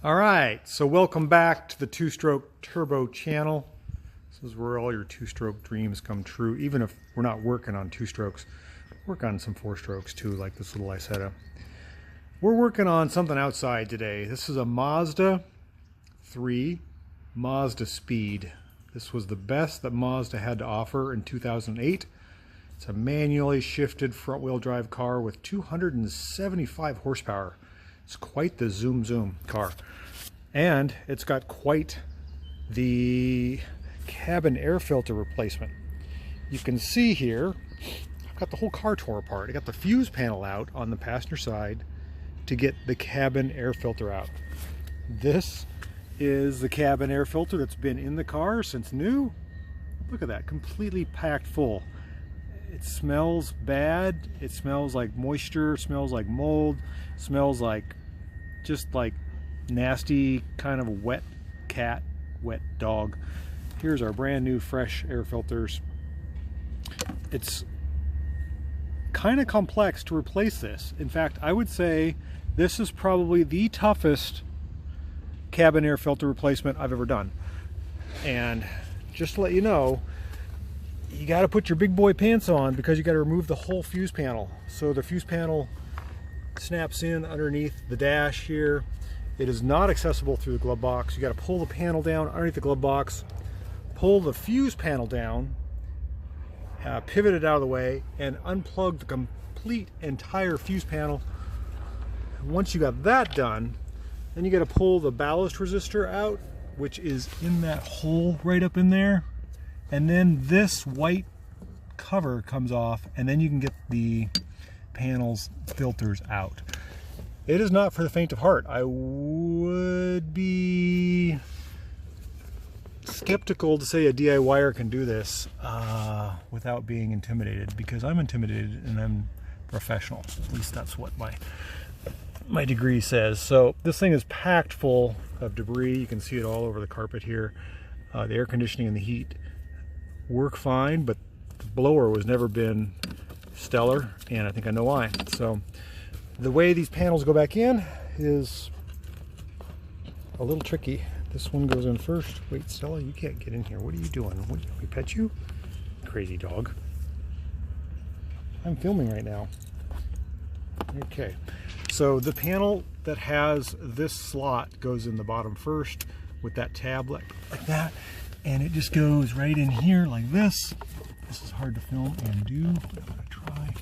All right, so welcome back to the Two-Stroke Turbo channel. This is where all your two-stroke dreams come true, even if we're not working on two-strokes. Work on some four-strokes too, like this little Isetta. We're working on something outside today. This is a Mazda 3 Mazda Speed. This was the best that Mazda had to offer in 2008. It's a manually shifted front-wheel drive car with 275 horsepower. It's quite the zoom car. And it's got quite the cabin air filter replacement. You can see here, I've got the whole car torn apart. I got the fuse panel out on the passenger side to get the cabin air filter out. This is the cabin air filter that's been in the car since new. Look at that, completely packed full. It smells bad. It smells like moisture, smells like mold, smells like just like nasty kind of wet cat, wet dog. Here's our brand new fresh air filters. It's kind of complex to replace this. In fact, I would say this is probably the toughest cabin air filter replacement I've ever done. And just to let you know, you got to put your big boy pants on because you got to remove the whole fuse panel. So the fuse panel snaps in underneath the dash here. It is not accessible through the glove box. You got to pull the panel down underneath the glove box, pull the fuse panel down, pivot it out of the way, and unplug the complete entire fuse panel. Once you got that done, then you got to pull the ballast resistor out, which is in that hole right up in there. And then this white cover comes off, and then you can get the panel's filters out. It is not for the faint of heart. I would be skeptical to say a DIYer can do this without being intimidated, because I'm intimidated and I'm professional. At least that's what my degree says. So this thing is packed full of debris. You can see it all over the carpet here. The air conditioning and the heat work fine, but the blower has never been stellar, and I think I know why. So the way these panels go back in is a little tricky. This one goes in first. Wait, Stella, you can't get in here. What are you doing? What, we pet you? Crazy dog. I'm filming right now. Okay, so the panel that has this slot goes in the bottom first with that tab like that, and it just goes right in here like this. This is hard to film and do, but I'm gonna try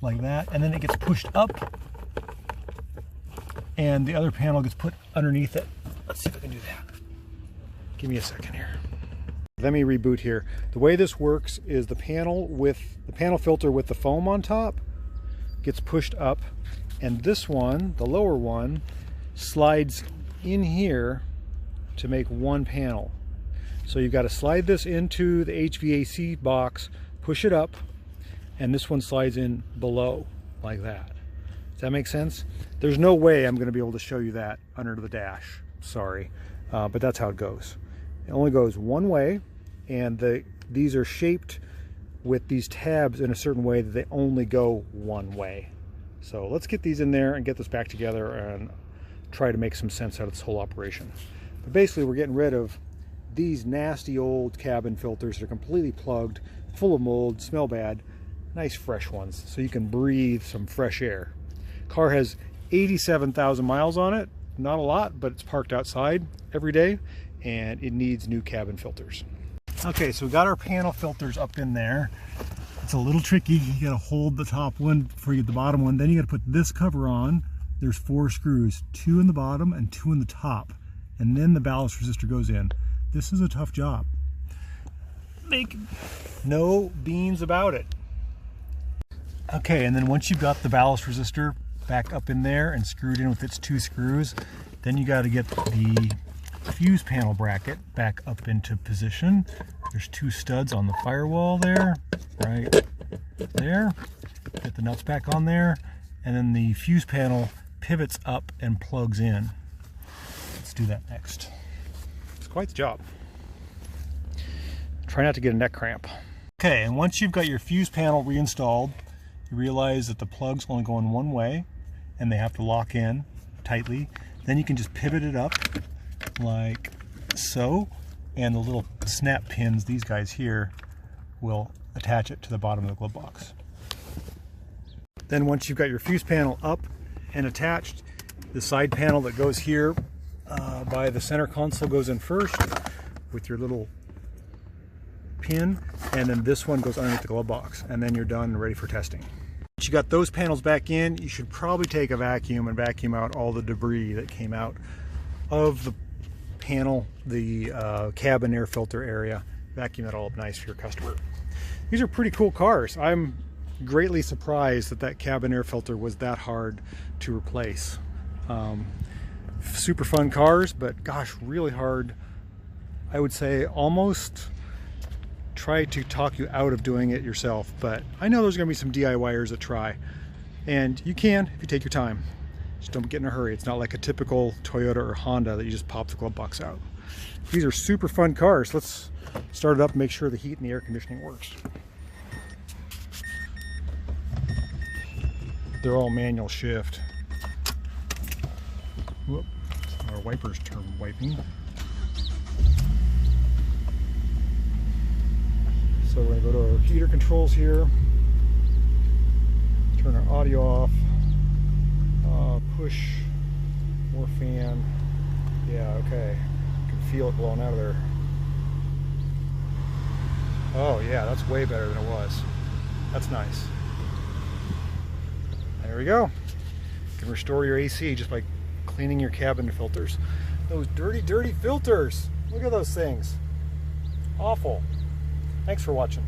like that, and then it gets pushed up and the other panel gets put underneath it. Let's see if I can do that. Give me a second here. Let me reboot here. The way this works is the panel filter with the foam on top gets pushed up, and this one, the lower one, slides in here to make one panel. So you've got to slide this into the HVAC box, push it up, and this one slides in below like that. Does that make sense? There's no way I'm going to be able to show you that under the dash. Sorry, but that's how it goes. It only goes one way, and these are shaped with these tabs in a certain way that they only go one way. So let's get these in there and get this back together and try to make some sense out of this whole operation. But basically, we're getting rid of these nasty old cabin filters that are completely plugged, full of mold, smell bad. Nice fresh ones, so you can breathe some fresh air. Car has 87,000 miles on it. Not a lot, but it's parked outside every day, and it needs new cabin filters. Okay, so we got our panel filters up in there. It's a little tricky. You gotta hold the top one before you get the bottom one. Then you gotta put this cover on. There's 4 screws, 2 in the bottom and 2 in the top. And then the ballast resistor goes in. This is a tough job. Make no beans about it. Okay, and then once you've got the ballast resistor back up in there and screwed in with its 2 screws, then you got to get the fuse panel bracket back up into position. There's 2 studs on the firewall there, right there. Get the nuts back on there, and then the fuse panel pivots up and plugs in. Let's do that next. It's quite the job. Try not to get a neck cramp. Okay, and once you've got your fuse panel reinstalled, you realize that the plugs only go in one way and they have to lock in tightly. Then you can just pivot it up like so, and the little snap pins, these guys here, will attach it to the bottom of the glove box. Then once you've got your fuse panel up and attached, the side panel that goes here by the center console goes in first with your little pin, and then this one goes underneath the glove box, and then you're done and ready for testing. Once you got those panels back in, you should probably take a vacuum and vacuum out all the debris that came out of the panel, the cabin air filter area. Vacuum it all up nice for your customer. These are pretty cool cars. I'm greatly surprised that that cabin air filter was that hard to replace. Super fun cars, but gosh, really hard. I would say almost try to talk you out of doing it yourself, but I know there's going to be some DIYers that try, and you can if you take your time. Just don't get in a hurry. It's not like a typical Toyota or Honda that you just pop the glove box out. These are super fun cars. Let's start it up and make sure the heat and the air conditioning works. They're all manual shift. Whoop, our wipers turn wiping. So we're going to go to our heater controls here, turn our audio off, push more fan. Yeah, okay. You can feel it blowing out of there. Oh yeah, that's way better than it was. That's nice. There we go. You can restore your AC just by cleaning your cabin filters. Those dirty, dirty filters. Look at those things. Awful. Thanks for watching.